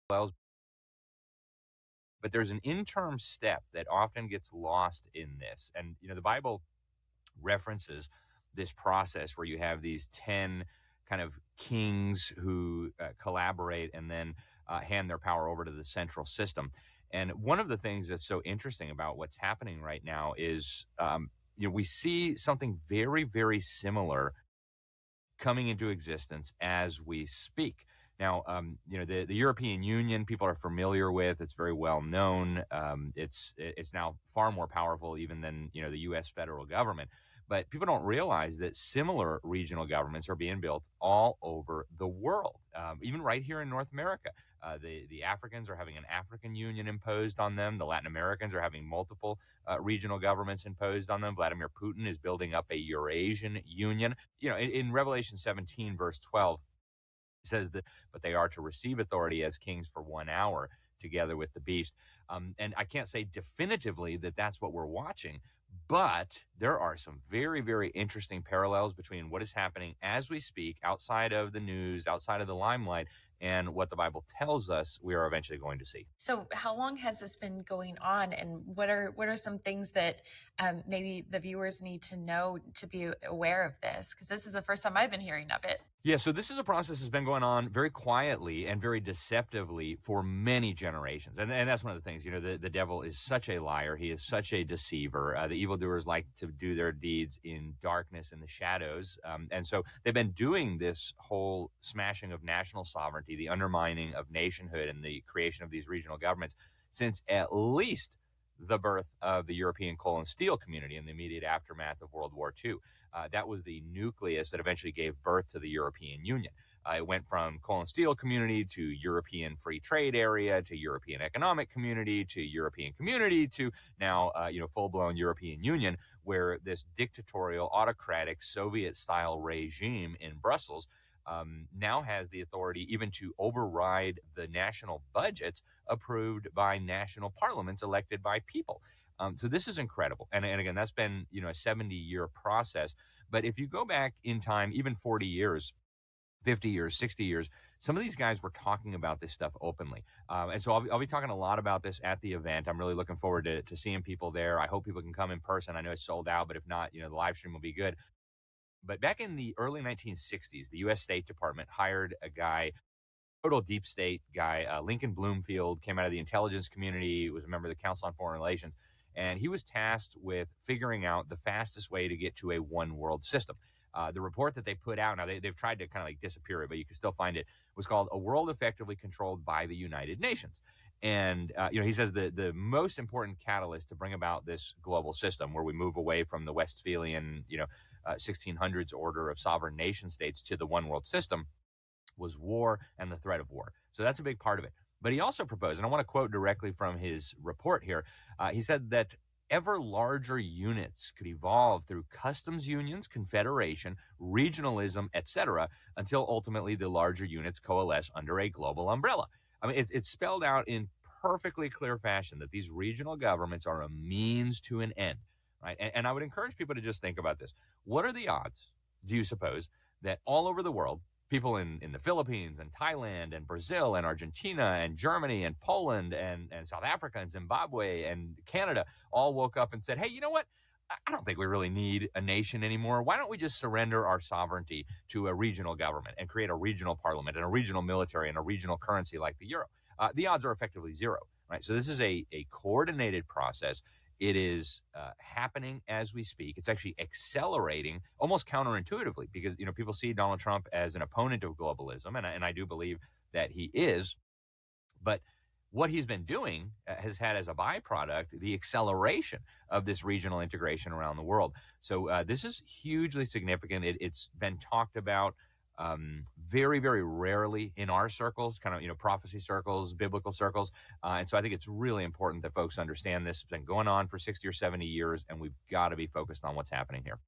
parallels, but there's an interim step that often gets lost in this. And, the Bible references this process where you have these 10 kind of kings who collaborate and then hand their power over to the central system. And one of the things that's so interesting about what's happening right now is, we see something very, very similar coming into existence as we speak. Now, the European Union, people are familiar with. It's very well known. It's now far more powerful even than the U.S. federal government. But people don't realize that similar regional governments are being built all over the world, even right here in North America. The Africans are having an African Union imposed on them. The Latin Americans are having multiple regional governments imposed on them. Vladimir Putin is building up a Eurasian Union. In Revelation 17, verse 12, it says that, but they are to receive authority as kings for 1 hour together with the beast. And I can't say definitively that that's what we're watching, but there are some very, very interesting parallels between what is happening as we speak outside of the news, outside of the limelight, and what the Bible tells us we are eventually going to see. So, how long has this been going on, and what are some things that maybe the viewers need to know to be aware of this? Because this is the first time I've been hearing of it. Yeah, so this is a process that's been going on very quietly and very deceptively for many generations. And that's one of the things, the devil is such a liar. He is such a deceiver. The evildoers like to do their deeds in darkness and the shadows. And so they've been doing this whole smashing of national sovereignty, the undermining of nationhood, and the creation of these regional governments since at least the birth of the European coal and steel community in the immediate aftermath of World War II. That was the nucleus that eventually gave birth to the European Union. It went from coal and steel community to European free trade area to European economic community to European community to now, full-blown European Union, where this dictatorial, autocratic, Soviet-style regime in Brussels now has the authority even to override the national budgets approved by national parliaments elected by people. So this is incredible. And again, that's been, a 70-year process. But if you go back in time, even 40 years, 50 years, 60 years, some of these guys were talking about this stuff openly. And so I'll be talking a lot about this at the event. I'm really looking forward to seeing people there. I hope people can come in person. I know it's sold out, but if not, the live stream will be good. But back in the early 1960s, the U.S. State Department hired a guy, total deep state guy, Lincoln Bloomfield, came out of the intelligence community, was a member of the Council on Foreign Relations, and he was tasked with figuring out the fastest way to get to a one world system. The report that they put out, now they've tried to kind of like disappear it, but you can still find it, was called A World Effectively Controlled by the United Nations. And, he says the most important catalyst to bring about this global system where we move away from the Westphalian, 1600s order of sovereign nation states to the one world system was war and the threat of war. So that's a big part of it. But he also proposed, and I want to quote directly from his report here. He said that ever larger units could evolve through customs unions, confederation, regionalism, etc., until ultimately the larger units coalesce under a global umbrella. I mean, it's spelled out in perfectly clear fashion that these regional governments are a means to an end, right? And I would encourage people to just think about this. What are the odds, do you suppose, that all over the world, people in the Philippines and Thailand and Brazil and Argentina and Germany and Poland and South Africa and Zimbabwe and Canada all woke up and said, hey, you know what? I don't think we really need a nation anymore. Why don't we just surrender our sovereignty to a regional government and create a regional parliament and a regional military and a regional currency like the euro? The odds are effectively zero, right? So this is a coordinated process. It is happening as we speak. It's actually accelerating almost counterintuitively because, people see Donald Trump as an opponent of globalism, and I do believe that he is. But what he's been doing has had as a byproduct the acceleration of this regional integration around the world. So this is hugely significant. It's been talked about very, very rarely in our circles, kind of, prophecy circles, biblical circles. And so I think it's really important that folks understand this has been going on for 60 or 70 years, and we've got to be focused on what's happening here.